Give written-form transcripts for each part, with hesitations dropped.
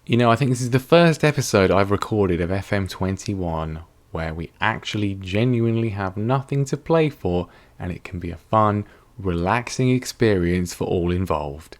I think this is the first episode I've recorded of FM21 where we actually genuinely have nothing to play for, and it can be a fun, relaxing experience for all involved.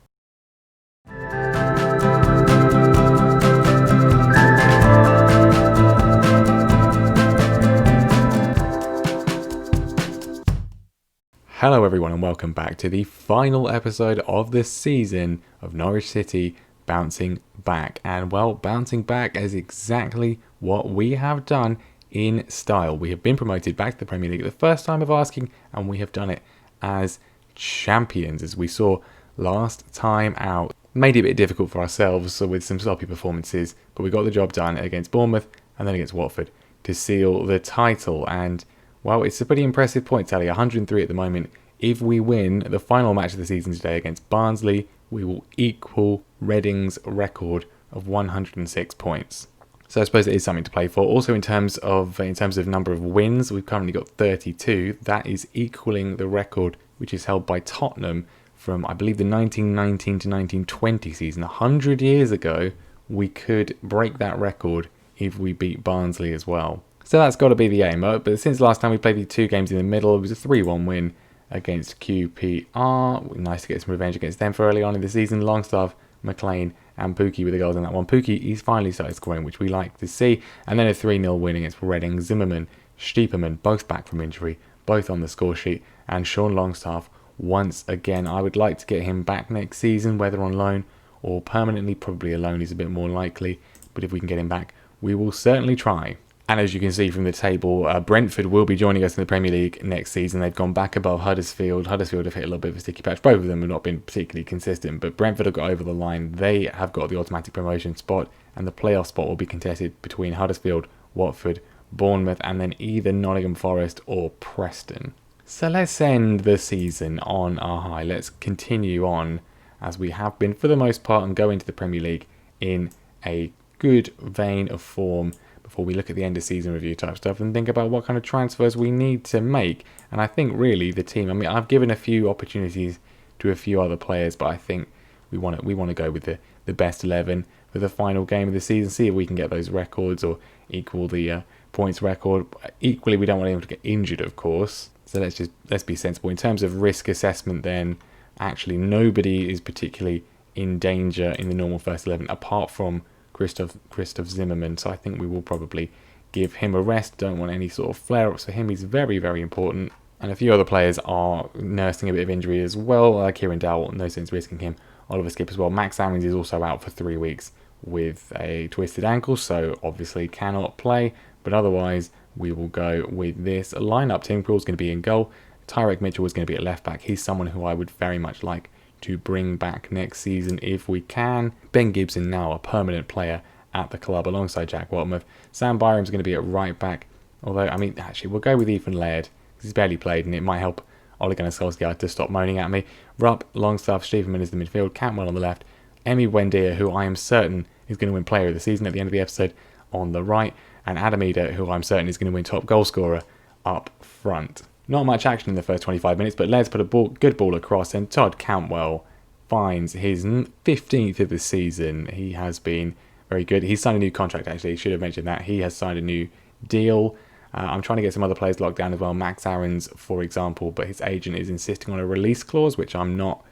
Hello everyone and welcome back to the final episode of the season of Norwich City bouncing back. And well, bouncing back is exactly what we have done in style. We have been promoted back to the Premier League at the first time of asking, and we have done it as champions, as we saw last time out. Made it a bit difficult for ourselves with some sloppy performances, but we got the job done against Bournemouth and then against Watford to seal the title. And well, it's a pretty impressive point tally, 103 at the moment. If we win the final match of the season today against Barnsley, we will equal Reading's record of 106 points. So I suppose it is something to play for. Also, in terms of number of wins, we've currently got 32. That is equaling the record which is held by Tottenham from, I believe, the 1919 to 1920 season. 100 years ago, we could break that record if we beat Barnsley as well. So that's got to be the aim. But since last time we played the two games in the middle, it was a 3-1 win against QPR. Nice to get some revenge against them for early on in the season. Longstaff, McLean and Pookie with the goals in that one. Pookie, he's finally started scoring, which we like to see. And then a 3-0 win against Reading. Zimmerman, Stiepermann, both back from injury, both on the score sheet. And Sean Longstaff, once again, I would like to get him back next season, whether on loan or permanently. Probably a loan is a bit more likely, but if we can get him back, we will certainly try. And as you can see from the table, Brentford will be joining us in the Premier League next season. They've gone back above Huddersfield. Huddersfield have hit a little bit of a sticky patch. Both of them have not been particularly consistent, but Brentford have got over the line. They have got the automatic promotion spot, and the playoff spot will be contested between Huddersfield, Watford, Bournemouth, and then either Nottingham Forest or Preston. So let's end the season on a high. Let's continue on as we have been for the most part and go into the Premier League in a good vein of form before we look at the end of season review type stuff and think about what kind of transfers we need to make. And I think really the team, I've given a few opportunities to a few other players, but I think we want to go with the best 11 for the final game of the season, see if we can get those records or equal the points record. Equally, we don't want anyone to get injured, of course. So let's be sensible. In terms of risk assessment then, actually nobody is particularly in danger in the normal first 11 apart from Christoph Zimmerman, so I think we will probably give him a rest. Don't want any sort of flare-ups for him. He's very, very important. And a few other players are nursing a bit of injury as well. Kieran Dowell, no sense risking him. Oliver Skip as well. Max Aarons is also out for 3 weeks with a twisted ankle, so obviously cannot play. But otherwise, we will go with this lineup. Tim Krul's going to be in goal. Tyrek Mitchell is going to be at left back. He's someone who I would very much like to bring back next season if we can. Ben Gibson, now a permanent player at the club alongside Jack Watmuth. Sam Byram's going to be at right back, although actually we'll go with Ethan Laird because he's barely played and it might help Ole Gunnar Solskjaer to stop moaning at me. Rupp, Longstaff, Stiepermann is the midfield, Cantwell on the left, Emi Buendia, who I am certain is going to win player of the season at the end of the episode, on the right, and Adam Eder, who I'm certain is going to win top goal scorer, up front. Not much action in the first 25 minutes, but Laird's put a good ball across, and Todd Cantwell finds his 15th of the season. He has been very good. He's signed a new contract, actually. Should have mentioned that. He has signed a new deal. I'm trying to get some other players locked down as well. Max Aarons, for example, but his agent is insisting on a release clause, which I'm not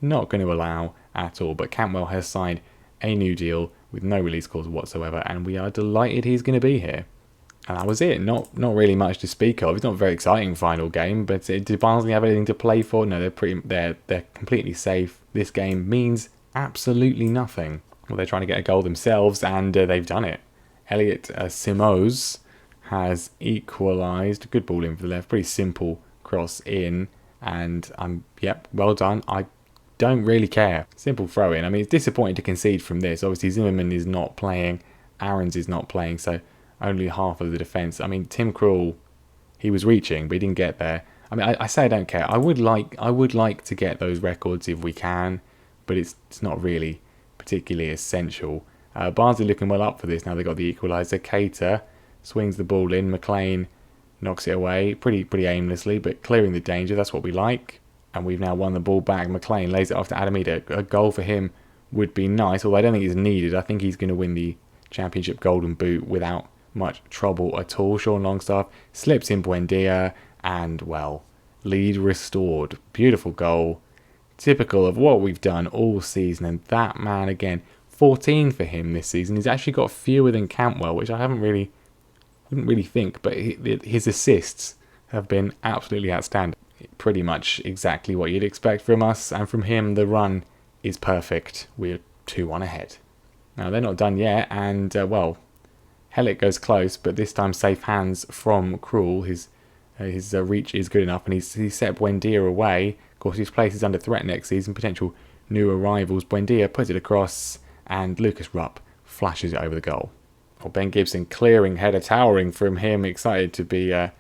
going to allow at all. But Cantwell has signed a new deal with no release clause whatsoever, and we are delighted he's going to be here. And that was it. Not really much to speak of. It's not a very exciting final game, but did Barnsley have anything to play for? No, they're completely safe. This game means absolutely nothing. Well, they're trying to get a goal themselves, and they've done it. Elliot Simoes has equalised. Good ball in for the left. Pretty simple cross in, and well done. I don't really care. Simple throw in. It's disappointing to concede from this. Obviously, Zimmerman is not playing. Aarons is not playing, so only half of the defence. Tim Krul, he was reaching, but he didn't get there. I say I don't care. I would like to get those records if we can, but it's not really particularly essential. Barnsley looking well up for this. Now they've got the equaliser. Cater swings the ball in. McLean knocks it away pretty aimlessly, but clearing the danger. That's what we like. And we've now won the ball back. McLean lays it off to Adam Eder. A goal for him would be nice, although I don't think it's needed. I think he's going to win the Championship Golden Boot without much trouble at all. Sean Longstaff slips in Buendia, and, well, lead restored. Beautiful goal. Typical of what we've done all season. And that man, again, 14 for him this season. He's actually got fewer than Cantwell, which I wouldn't really think. But his assists have been absolutely outstanding. Pretty much exactly what you'd expect from us. And from him, the run is perfect. We're 2-1 ahead. Now, they're not done yet. And, well, Hellick goes close, but this time safe hands from Krul. His reach is good enough, and he's set Buendia away. Of course, his place is under threat next season. Potential new arrivals. Buendia puts it across, and Lucas Rupp flashes it over the goal. Well, Ben Gibson clearing header, towering from him. Excited to be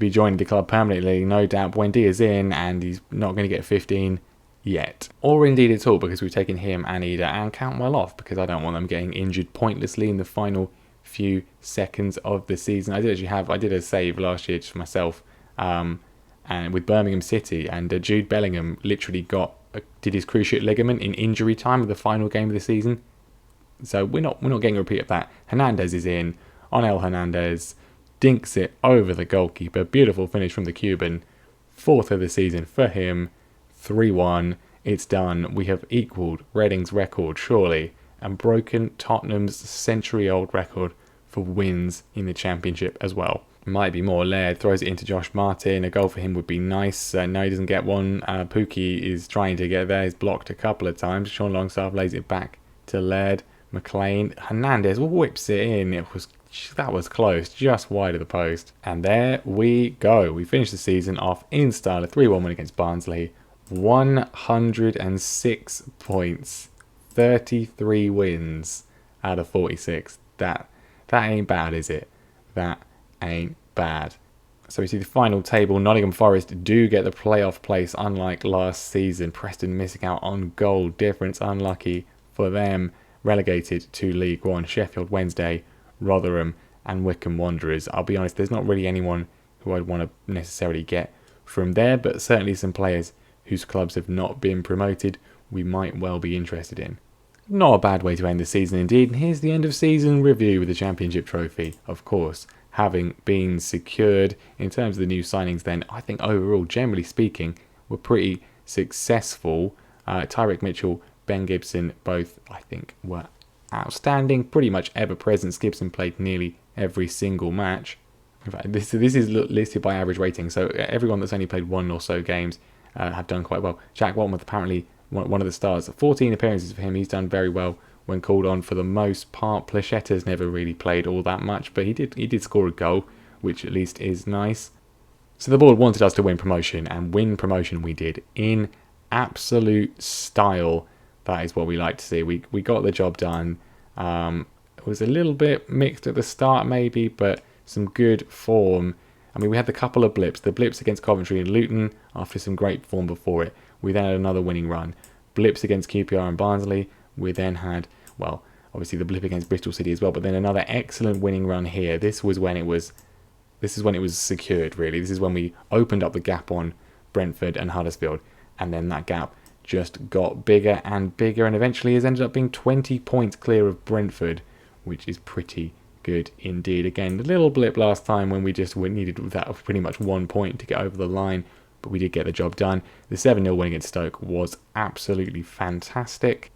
joining the club permanently. No doubt Buendia's in, and he's not going to get 15 yet. Or indeed at all, because we've taken him and Ida and Cantwell off, because I don't want them getting injured pointlessly in the final few seconds of the season. I did a save last year just for myself, and with Birmingham City, and Jude Bellingham literally did his cruciate ligament in injury time of the final game of the season. So we're not getting a repeat of that. Hernandez is in. Onel Hernandez dinks it over the goalkeeper. Beautiful finish from the Cuban. 4th of the season for him. 3-1. It's done. We have equalled Reading's record, surely, and broken Tottenham's century-old record for wins in the Championship as well. Might be more. Laird throws it into Josh Martin. A goal for him would be nice. No, he doesn't get one. Pookie is trying to get there. He's blocked a couple of times. Sean Longstaff lays it back to Laird. McLean. Hernandez whips it in. That was close, just wide of the post. And there we go. We finished the season off in style. A 3-1 win against Barnsley. 106 points. 33 wins out of 46. That ain't bad, is it? That ain't bad. So we see the final table. Nottingham Forest do get the playoff place, unlike last season. Preston missing out on goal difference. Unlucky for them. Relegated to League One. Sheffield Wednesday, Rotherham and Wycombe Wanderers. I'll be honest, there's not really anyone who I'd want to necessarily get from there, but certainly some players whose clubs have not been promoted we might well be interested in. Not a bad way to end the season indeed. And here's the end of season review with the Championship trophy, of course, having been secured. In terms of the new signings then, I think overall, generally speaking, were pretty successful. Tyrick Mitchell, Ben Gibson, both I think were outstanding, pretty much ever present. Gibson played nearly every single match. In fact, this is listed by average rating, so everyone that's only played one or so games have done quite well. Jack Watmouth apparently one of the stars. 14 appearances for him. He's done very well when called on for the most part. Plachetta's never really played all that much, but he did score a goal, which at least is nice. So the board wanted us to win promotion, and win promotion we did in absolute style. That is what we like to see. We got the job done. It was a little bit mixed at the start maybe, but some good form. I mean, we had the couple of blips. The blips against Coventry and Luton after some great form before it. We then had another winning run. Blips against QPR and Barnsley. We then had, well, obviously the blip against Bristol City as well, but then another excellent winning run here. This is when it was secured, really. This is when we opened up the gap on Brentford and Huddersfield, and then that gap just got bigger and bigger, and eventually has ended up being 20 points clear of Brentford, which is pretty good indeed. Again, a little blip last time when we needed that pretty much 1 point to get over the line, but we did get the job done. The 7-0 win against Stoke was absolutely fantastic.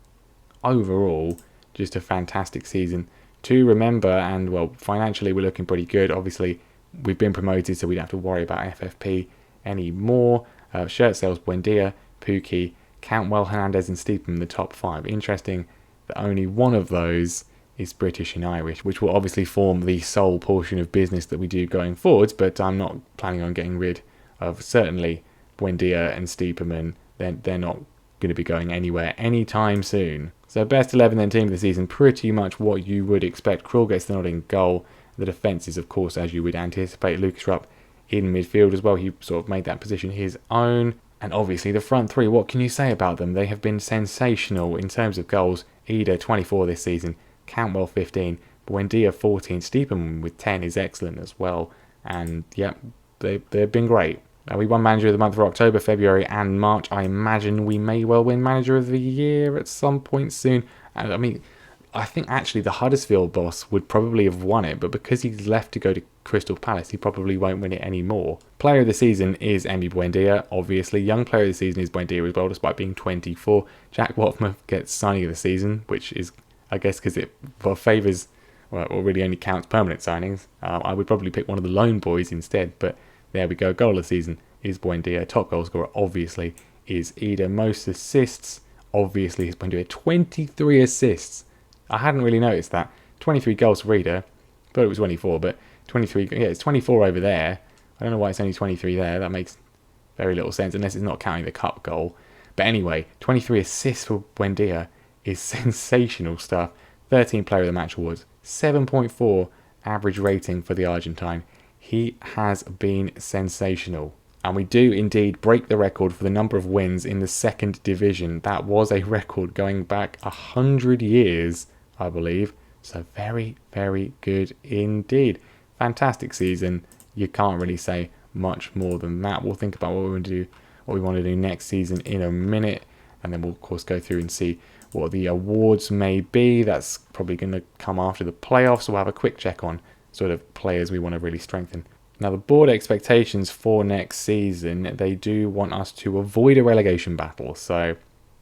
Overall, just a fantastic season to remember, and well, financially we're looking pretty good. Obviously, we've been promoted, so we don't have to worry about FFP anymore. Shirt sales, Buendia, Pookie, Cantwell, Hernandez and Steepham in the top 5. Interesting that only one of those is British and Irish, which will obviously form the sole portion of business that we do going forwards, but I'm not planning on getting rid of certainly Buendia and Steepham, and they're not going to be going anywhere anytime soon. So best 11 then team of the season, pretty much what you would expect. Krul gets the nod in goal. The defence is, of course, as you would anticipate, Lucas Rupp in midfield as well. He sort of made that position his own. And obviously the front three, what can you say about them? They have been sensational in terms of goals. Ida, 24 this season. Cantwell, 15. Buendia, 14. Steepham with 10 is excellent as well. And, yeah, they've been great. We won Manager of the Month for October, February and March. I imagine we may well win Manager of the Year at some point soon. I mean, I think actually the Huddersfield boss would probably have won it, but because he's left to go to Crystal Palace, he probably won't win it anymore. Player of the season is Emi Buendia, obviously. Young player of the season is Buendia as well, despite being 24. Jack Watmouth gets signing of the season, which is, I guess, because it favours, well, it really only counts permanent signings. I would probably pick one of the loan boys instead, but there we go. Goal of the season is Buendia. Top goal scorer, obviously, is Ida. Most assists, obviously, is Buendia. 23 assists. I hadn't really noticed that. 23 goals for Ida. Thought it was 24, but 23. Yeah, it's 24 over there. I don't know why it's only 23 there. That makes very little sense, unless it's not counting the cup goal. But anyway, 23 assists for Buendia is sensational stuff. 13 player of the match awards. 7.4 average rating for the Argentine. He has been sensational. And we do indeed break the record for the number of wins in the second division. That was a record going back 100 years, I believe. So very, very good indeed. Fantastic season. You can't really say much more than that. We'll think about what we want to do next season in a minute. And then we'll, of course, go through and see what the awards may be. That's probably going to come after the playoffs. So we'll have a quick check on sort of players we want to really strengthen. Now, the board expectations for next season, they do want us to avoid a relegation battle. So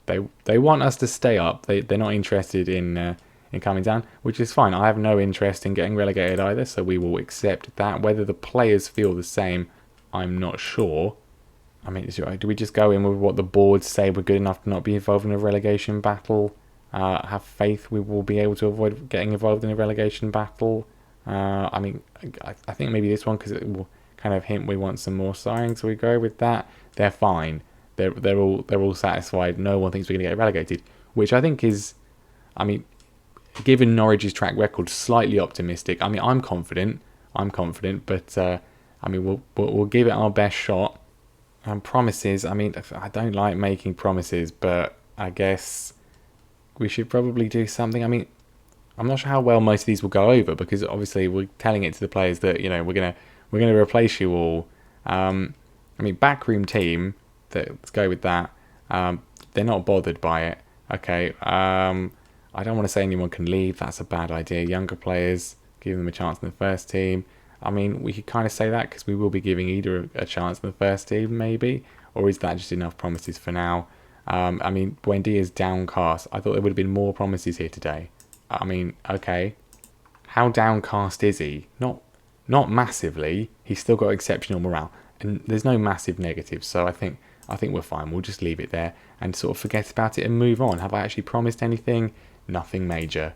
they want us to stay up. They're not interested in coming down, which is fine. I have no interest in getting relegated either, so we will accept that. Whether the players feel the same, I'm not sure. I mean, do we just go in with what the board say we're good enough to not be involved in a relegation battle? Have faith we will be able to avoid getting involved in a relegation battle? I mean, I think maybe this one, because it will kind of hint we want some more signings, so we go with that. They're fine. They're all satisfied. No one thinks we're going to get relegated, which I think is, I mean, given Norwich's track record, slightly optimistic. I mean, I'm confident, but I mean, we'll give it our best shot. And promises, I mean, I don't like making promises, but I guess we should probably do something. I mean, I'm not sure how well most of these will go over, because obviously we're telling it to the players that, you know, we're gonna replace you all. I mean, backroom team. Let's go with that. They're not bothered by it. Okay. I don't want to say anyone can leave. That's a bad idea. Younger players, give them a chance in the first team. I mean, we could kind of say that because we will be giving Ida a chance in the first team, maybe. Or is that just enough promises for now? I mean, Buendia's downcast. I thought there would have been more promises here today. I mean, okay. How downcast is he? Not massively. He's still got exceptional morale. And there's no massive negatives. So I think we're fine. We'll just leave it there and sort of forget about it and move on. Have I actually promised anything? Nothing major.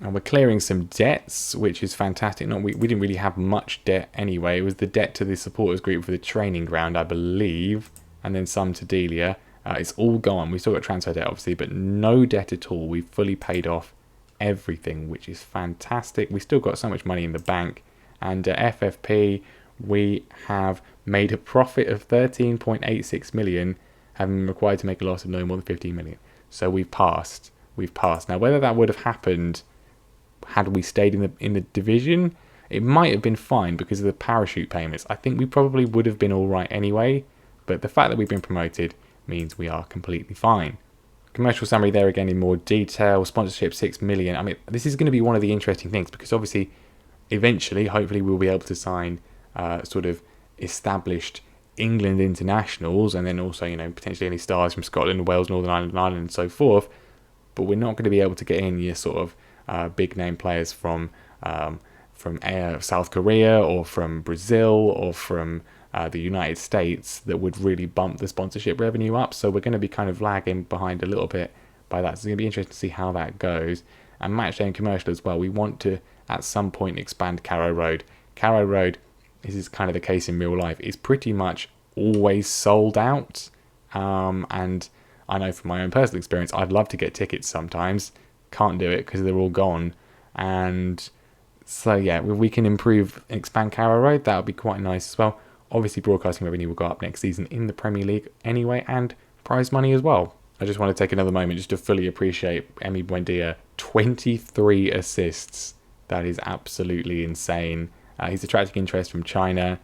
And we're clearing some debts, which is fantastic. We didn't really have much debt anyway. It was the debt to the supporters group for the training ground, I believe, and then some to Delia. It's all gone. We still got transfer debt, obviously, but no debt at all. We've fully paid off everything, which is fantastic. We still got so much money in the bank. And FFP, we have made a profit of 13.86 million, having been required to make a loss of no more than 15 million. So we've passed. Now, whether that would have happened had we stayed in the division, it might have been fine because of the parachute payments. I think we probably would have been all right anyway, but the fact that we've been promoted means we are completely fine. Commercial summary there again in more detail. Sponsorship 6 million. I mean, this is going to be one of the interesting things, because obviously, eventually, hopefully, we'll be able to sign sort of established England internationals, and then also, you know, potentially any stars from Scotland, Wales, Northern Ireland, and so forth. But we're not going to be able to get in your sort of big name players from South Korea or from Brazil or from the United States that would really bump the sponsorship revenue up. So we're going to be kind of lagging behind a little bit by that. So it's going to be interesting to see how that goes. And matchday and commercial as well. We want to at some point expand Carrow Road. Carrow Road, this is kind of the case in real life, is pretty much always sold out. And I know from my own personal experience, I'd love to get tickets sometimes. Can't do it because they're all gone. And so, yeah, if we can improve and expand Carrow Road, that would be quite nice as well. Obviously, broadcasting revenue will go up next season in the Premier League anyway, and prize money as well. I just want to take another moment just to fully appreciate Emi Buendia. 23 assists. That is absolutely insane. He's attracting interest from China.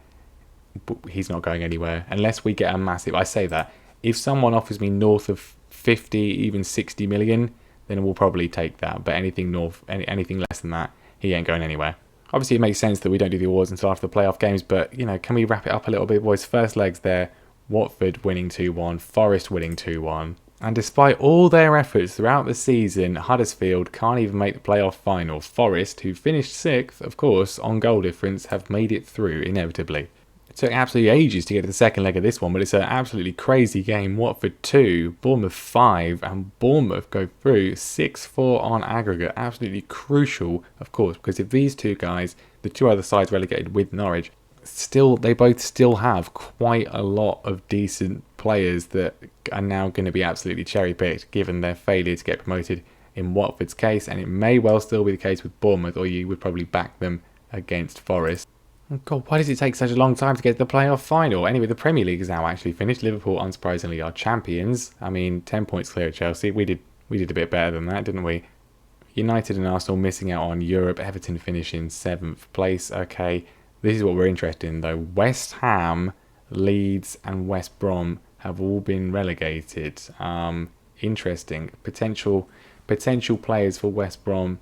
he's not going anywhere unless we get a massive. I say that if someone offers me north of 50, even 60 million, then we'll probably take that. But anything anything less than that, he ain't going anywhere. Obviously, it makes sense that we don't do the awards until after the playoff games, but, can we wrap it up a little bit, boys? First legs there, Watford winning 2-1, Forest winning 2-1. And despite all their efforts throughout the season, Huddersfield can't even make the playoff final. Forest, who finished 6th, of course, on goal difference, have made it through, inevitably. It took absolutely ages to get to the second leg of this one, but it's an absolutely crazy game. Watford 2, Bournemouth 5, and Bournemouth go through 6-4 on aggregate. Absolutely crucial, of course, because if these two guys, the two other sides relegated with Norwich, they both still have quite a lot of decent players that are now going to be absolutely cherry-picked, given their failure to get promoted in Watford's case, and it may well still be the case with Bournemouth, or you would probably back them against Forest. Oh God, why does it take such a long time to get to the playoff final? Anyway, the Premier League is now actually finished. Liverpool, unsurprisingly, are champions. 10 points clear at Chelsea. We did a bit better than that, didn't we? United and Arsenal missing out on Europe. Everton finishing 7th place. Okay, this is what we're interested in, though. West Ham, Leeds, and West Brom have all been relegated. Interesting. Potential players for West Brom,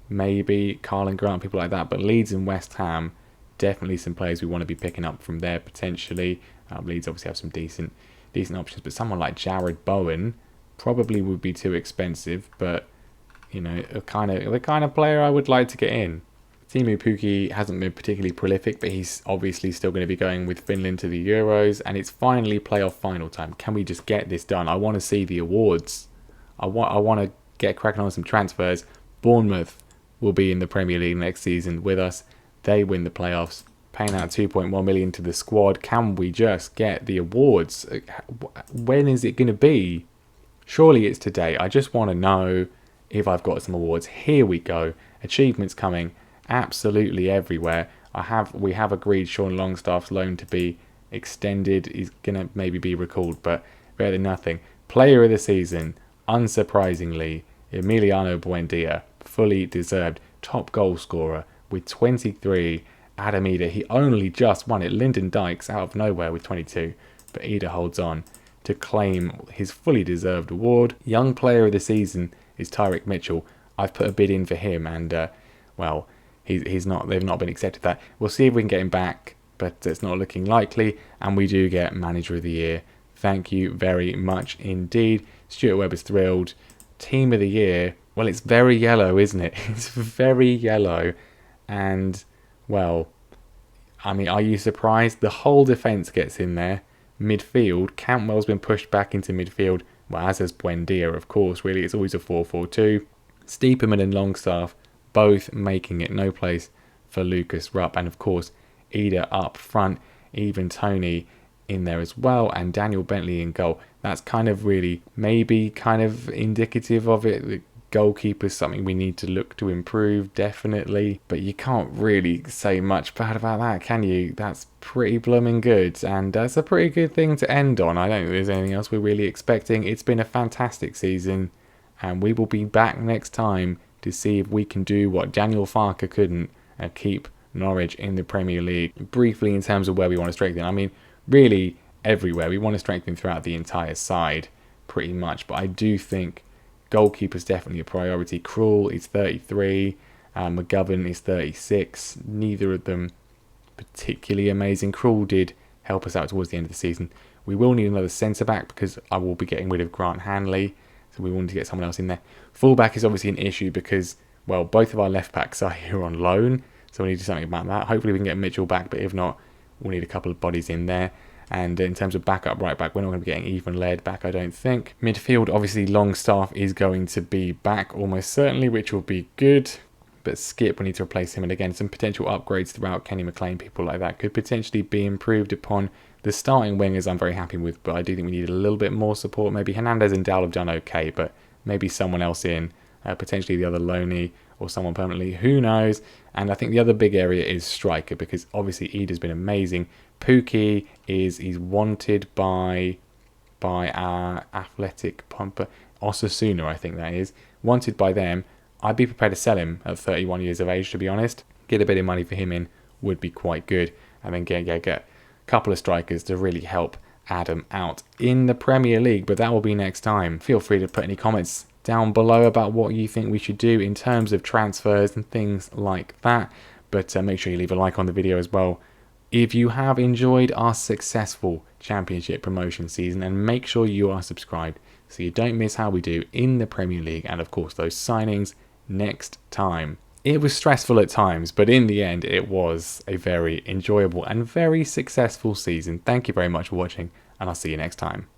maybe Carlin Grant, people like that. But Leeds and West Ham, definitely some players we want to be picking up from there potentially. Leeds obviously have some decent options, but someone like Jared Bowen probably would be too expensive. But the kind of player I would like to get in. Timu Pukki hasn't been particularly prolific, but he's obviously still going to be going with Finland to the Euros, and it's finally playoff final time. Can we just get this done? I want to see the awards. I want to get cracking on some transfers. Bournemouth will be in the Premier League next season with us. They win the playoffs, paying out 2.1 million to the squad. Can we just get the awards? When is it going to be? Surely it's today. I just want to know if I've got some awards. Here we go. Achievements coming absolutely everywhere. We have agreed Sean Longstaff's loan to be extended. He's going to maybe be recalled, but better than nothing. Player of the season, unsurprisingly, Emiliano Buendia, fully deserved. Top goal scorer with 23. Adam Eder, he only just won it. Lyndon Dykes out of nowhere with 22, but Eder holds on to claim his fully deserved award. Young player of the season is Tyrick Mitchell. I've put a bid in for him, and they've not been accepted that. We'll see if we can get him back, but it's not looking likely, and we do get manager of the year. Thank you very much indeed. Stuart Webber's thrilled. Team of the year, well, it's very yellow, isn't it? It's very yellow. And, are you surprised? The whole defence gets in there. Midfield, Cantwell's been pushed back into midfield. Well, as has Buendia, of course. Really, it's always a 4-4-2. Stiepermann and Longstaff both making it. No place for Lucas Rupp. And, of course, Eder up front. Even Tony in there as well. And Daniel Bentley in goal. That's kind of really maybe kind of indicative of it. The goalkeeper's something we need to look to improve, definitely. But you can't really say much bad about that, can you? That's pretty blooming good. And that's a pretty good thing to end on. I don't think there's anything else we're really expecting. It's been a fantastic season. And we will be back next time to see if we can do what Daniel Farke couldn't and keep Norwich in the Premier League. Briefly, in terms of where we want to strengthen, really everywhere. We want to strengthen throughout the entire side, pretty much. But I do think goalkeeper's definitely a priority. Krul is 33, McGovern is 36. Neither of them particularly amazing. Krul did help us out towards the end of the season. We will need another centre-back because I will be getting rid of Grant Hanley. So we wanted to get someone else in there. Fullback is obviously an issue because, both of our left backs are here on loan. So we need to do something about that. Hopefully we can get Mitchell back, but if not, we'll need a couple of bodies in there. And in terms of backup right back, we're not going to be getting Ethan Laird back, I don't think. Midfield, obviously Longstaff is going to be back almost certainly, which will be good. But Skip, we need to replace him. And again, some potential upgrades throughout. Kenny McLean, people like that could potentially be improved upon. The starting wingers I'm very happy with, but I do think we need a little bit more support. Maybe Hernandez and Dowell have done okay, but maybe someone else in, potentially the other Loney or someone permanently, who knows. And I think the other big area is striker, because obviously Eder's been amazing. Pukki he's wanted by our athletic pumper, Osasuna, I think that is. Wanted by them. I'd be prepared to sell him at 31 years of age, to be honest. Get a bit of money for him in would be quite good. And then get a couple of strikers to really help Adam out in the Premier League, but that will be next time. Feel free to put any comments down below about what you think we should do in terms of transfers and things like that, but make sure you leave a like on the video as well if you have enjoyed our successful Championship promotion season, and make sure you are subscribed so you don't miss how we do in the Premier League and of course those signings next time. It was stressful at times, but in the end it was a very enjoyable and very successful season. Thank you very much for watching, and I'll see you next time.